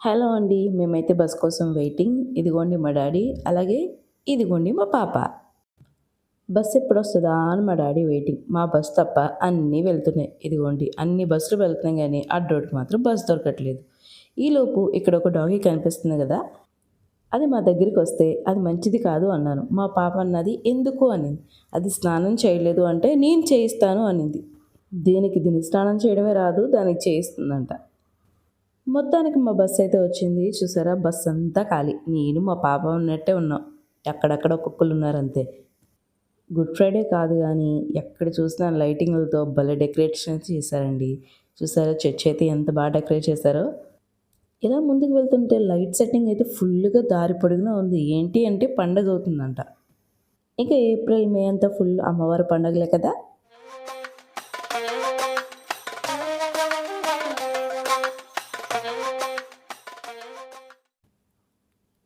Hello అండి. మేమైతే bus కోసం వెయిటింగ్. ఇదిగోండి మా డాడీ, అలాగే ఇదిగోండి మా పాప. బస్ ఎప్పుడొస్తదా అని మా డాడీ వెయిటింగ్. మా బస్ తప్ప అన్నీ వెళ్తున్నాయి. ఇదిగోండి అన్ని బస్సులు వెళ్తున్నాయి గానీ అడ్డోడికి మాత్రం బస్ దొరకట్లేదు. ఈలోపు ఇక్కడ ఒక డాగీ కనిపిస్తుంది గదా! అది మా దగ్గరికొస్తే అది మంచిది కాదు అన్నాను. మా పాప అన్నది ఎందుకు అనింది. అది స్నానం చేయలేదు అంటే నేను చేయిస్తాను అనింది. దీనికి స్నానం చేయడమే రాదు, దానికి చేయిస్తుందంట. మొత్తానికి మా బస్ అయితే వచ్చింది. చూసారా బస్ అంతా ఖాళీ. నేను మా పాప ఉన్నట్టే ఉన్నాం. అక్కడక్కడ ఒక్కొక్కళ్ళున్నారంతే. గుడ్ ఫ్రైడే కాదు గానీ, ఎక్కడ చూసినా లైటింగులతో భలే డెకరేషన్స్ చేశారండి. చూసారా చర్చ్ అయితే ఎంత బాగా డెకరేట్ చేశారో. ఇలా ముందుకు వెళ్తుంటే లైట్ సెట్టింగ్ అయితే ఫుల్లుగా దారి పొడుగునా ఉంది. ఏంటి అంటే పండగవుతుందంట. ఇక ఏప్రిల్, మే అంతా ఫుల్ అమ్మవారి పండగలే కదా!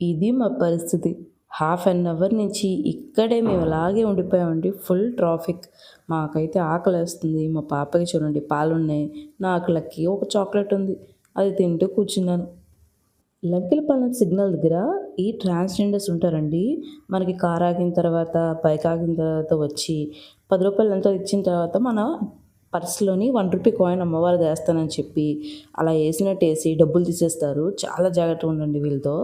ఇది మా పరిస్థితి. హాఫ్ అన్ అవర్ నుంచి ఇక్కడే మేము అలాగే ఉండిపోయామండి. Full traffic. మాకైతే ఆకలేస్తుంది. మా పాపకి చూడండి పాలున్నాయి. నాకు లక్కీగా ఒక చాక్లెట్ ఉంది. అది తింటూ కూర్చున్నాను. లక్కిలపాలెం సిగ్నల్ దగ్గర ఈ ట్రాన్స్‌జెండర్స్ ఉంటారండి. మనకి కార్ ఆగిన తర్వాత, బైక్ ఆగిన తర్వాత వచ్చి రూ. 10 ఎంతో ఇచ్చిన తర్వాత మన పర్స్‌లోని రూ. 1 కాయిన్ అమ్మవారిది ఏస్తానని చెప్పి అలా ఏసినట్టేసి డబ్బులు తీసేస్తారు. చాలా జాగ్రత్తగా ఉండండి వీళ్ళతో.